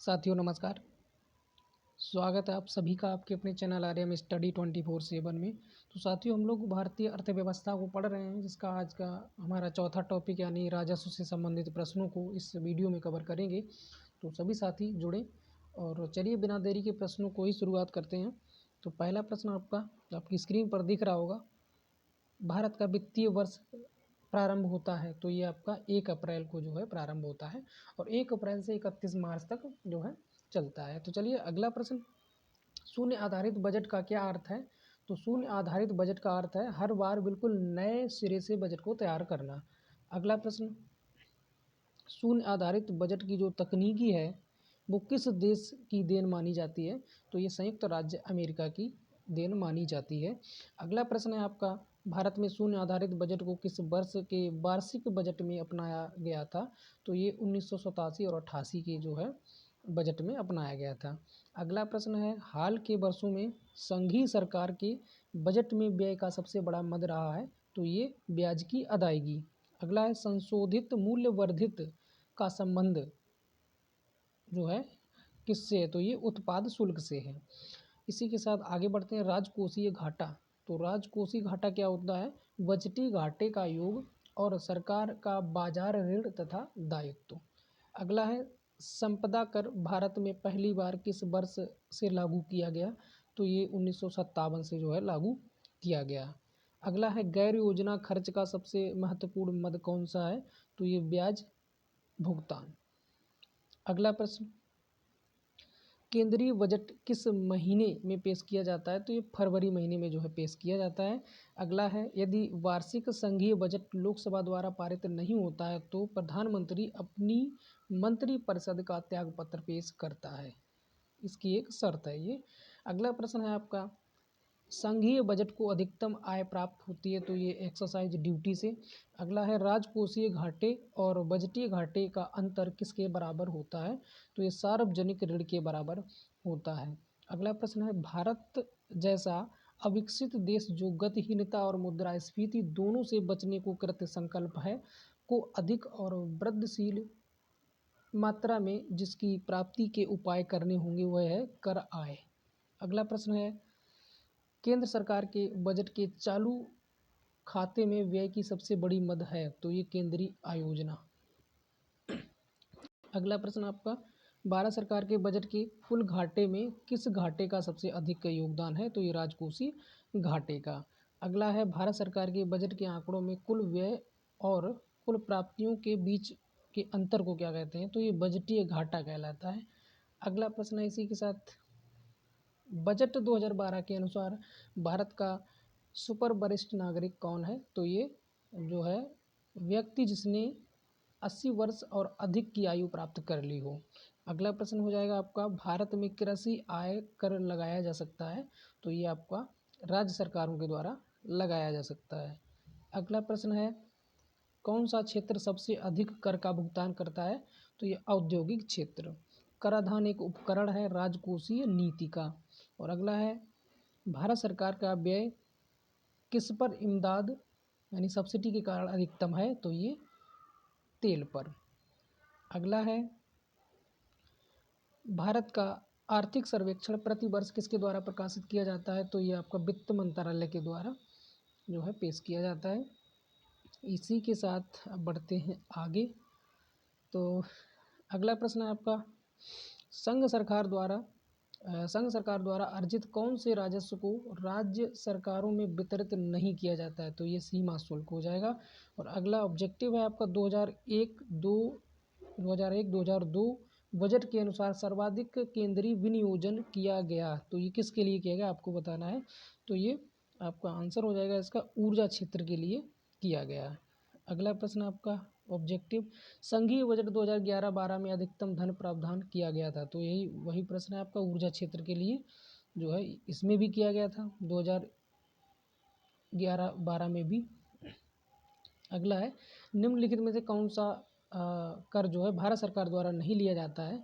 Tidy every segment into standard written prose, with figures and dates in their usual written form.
साथियों नमस्कार। स्वागत है आप सभी का आपके अपने चैनल आर्यम स्टडी 24/7 में। तो साथियों हम लोग भारतीय अर्थव्यवस्था को पढ़ रहे हैं, जिसका आज का हमारा चौथा टॉपिक यानी राजस्व से संबंधित प्रश्नों को इस वीडियो में कवर करेंगे। तो सभी साथी जुड़ें और चलिए बिना देरी के प्रश्नों को ही शुरुआत करते हैं। तो पहला प्रश्न आपकी स्क्रीन पर दिख रहा होगा। भारत का वित्तीय वर्ष प्रारंभ होता है तो ये आपका 1 अप्रैल को जो है प्रारंभ होता है और 1 अप्रैल से 31 मार्च तक जो है चलता है। तो चलिए अगला प्रश्न, शून्य आधारित बजट का क्या अर्थ है? तो शून्य आधारित बजट का अर्थ है हर बार बिल्कुल नए सिरे से बजट को तैयार करना। अगला प्रश्न, शून्य आधारित बजट की जो तकनीकी है वो किस देश की देन मानी जाती है? तो ये संयुक्त राज्य अमेरिका की देन मानी जाती है। अगला प्रश्न है आपका, भारत में शून्य आधारित बजट को किस वर्ष के वार्षिक बजट में अपनाया गया था? तो ये 1987 और 88 के जो है बजट में अपनाया गया था। अगला प्रश्न है, हाल के वर्षों में संघीय सरकार के बजट में व्यय का सबसे बड़ा मद रहा है? तो ये ब्याज की अदायगी। अगला है, संशोधित मूल्य वर्धित का संबंध जो है किससे है? तो ये उत्पाद शुल्क से है। इसी के साथ आगे बढ़ते हैं, राजकोषीय घाटा। तो राजकोषीय घाटा क्या होता है? बजटीय घाटे का योग और सरकार का बाजार ऋण तथा दायित्व। अगला है, संपदा कर भारत में पहली बार किस वर्ष से लागू किया गया? तो ये 1957 से जो है लागू किया गया। अगला है, गैर योजना खर्च का सबसे महत्वपूर्ण मद कौन सा है? तो ये ब्याज भुगतान। अगला प्रश्न, केंद्रीय बजट किस महीने में पेश किया जाता है? तो ये फरवरी महीने में जो है पेश किया जाता है। अगला है, यदि वार्षिक संघीय बजट लोकसभा द्वारा पारित नहीं होता है तो प्रधानमंत्री अपनी मंत्रिपरिषद का त्यागपत्र पेश करता है, इसकी एक शर्त है ये। अगला प्रश्न है आपका, संघीय बजट को अधिकतम आय प्राप्त होती है? तो ये एक्सरसाइज ड्यूटी से। अगला है, राजकोषीय घाटे और बजटीय घाटे का अंतर किसके बराबर होता है? तो ये सार्वजनिक ऋण के बराबर होता है। अगला प्रश्न है, भारत जैसा अविकसित देश जो गतिहीनता और मुद्रास्फीति दोनों से बचने को कृत संकल्प है, को अधिक और वृद्धिशील मात्रा में जिसकी प्राप्ति के उपाय करने होंगे वह है कर आय। अगला प्रश्न है, केंद्र सरकार के बजट के चालू खाते में व्यय की सबसे बड़ी मद है? तो ये केंद्रीय आयोजना। अगला प्रश्न आपका, भारत सरकार के बजट के कुल घाटे में किस घाटे का सबसे अधिक योगदान है? तो ये राजकोषीय घाटे का। अगला है, भारत सरकार के बजट के आंकड़ों में कुल व्यय और कुल प्राप्तियों के बीच के अंतर को क्या कहते हैं? तो ये बजटीय घाटा कहलाता है। अगला प्रश्न है इसी के साथ, बजट 2012 के अनुसार भारत का सुपर वरिष्ठ नागरिक कौन है? तो ये जो है व्यक्ति जिसने 80 वर्ष और अधिक की आयु प्राप्त कर ली हो। अगला प्रश्न हो जाएगा आपका, भारत में कृषि आय कर लगाया जा सकता है? तो ये आपका राज्य सरकारों के द्वारा लगाया जा सकता है। अगला प्रश्न है, कौन सा क्षेत्र सबसे अधिक कर का भुगतान करता है? तो ये औद्योगिक क्षेत्र। कराधान एक उपकरण है राजकोषीय नीति का। और अगला है, भारत सरकार का व्यय किस पर इमदाद यानी सब्सिडी के कारण अधिकतम है? तो ये तेल पर। अगला है, भारत का आर्थिक सर्वेक्षण प्रति वर्ष किसके द्वारा प्रकाशित किया जाता है? तो ये आपका वित्त मंत्रालय के द्वारा जो है पेश किया जाता है। इसी के साथ अब बढ़ते हैं आगे। तो अगला प्रश्न है आपका, संघ सरकार द्वारा अर्जित कौन से राजस्व को राज्य सरकारों में वितरित नहीं किया जाता है? तो ये सीमा शुल्क हो जाएगा। और अगला ऑब्जेक्टिव है आपका, 2001-2002 बजट के अनुसार सर्वाधिक केंद्रीय विनियोजन किया गया। तो ये किसके लिए किया गया आपको बताना है। तो ये आपका आंसर हो जाएगा इसका, ऊर्जा क्षेत्र के लिए किया गया। अगला प्रश्न आपका ऑब्जेक्टिव, संघीय बजट 2011-12 में अधिकतम धन प्रावधान किया गया था? तो यही वही प्रश्न है आपका, ऊर्जा क्षेत्र के लिए जो है इसमें भी किया गया था 2011-12 में भी। अगला है, निम्नलिखित में से कौन सा कर जो है भारत सरकार द्वारा नहीं लिया जाता है?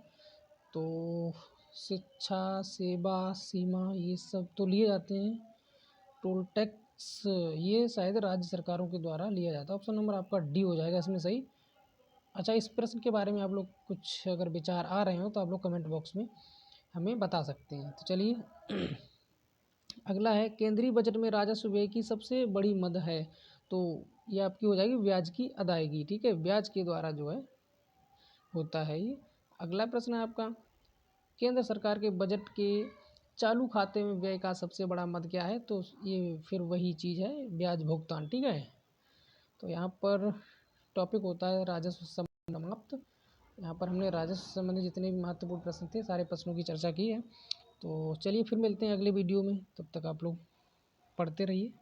तो शिक्षा, सेवा, सीमा ये सब तो लिए जाते हैं। टोल टैक्स ये शायद राज्य सरकारों के द्वारा लिया जाता है। ऑप्शन नंबर आपका डी हो जाएगा इसमें सही। अच्छा, इस प्रश्न के बारे में आप लोग कुछ अगर विचार आ रहे हो तो आप लोग कमेंट बॉक्स में हमें बता सकते हैं। तो चलिए अगला है, केंद्रीय बजट में राजस्व व्यय की सबसे बड़ी मद है। तो ये आपकी हो जाएगी ब्याज की अदायगी। ठीक है, ब्याज के द्वारा जो है होता है ये। अगला प्रश्न है आपका, केंद्र सरकार के बजट के चालू खाते में व्यय का सबसे बड़ा मद क्या है? तो ये फिर वही चीज़ है, ब्याज भुगतान। ठीक है, तो यहाँ पर टॉपिक होता है राजस्व समाप्त। यहाँ पर हमने राजस्व संबंधी जितने भी महत्वपूर्ण प्रश्न थे सारे प्रश्नों की चर्चा की है। तो चलिए फिर मिलते हैं अगले वीडियो में, तब तक आप लोग पढ़ते रहिए।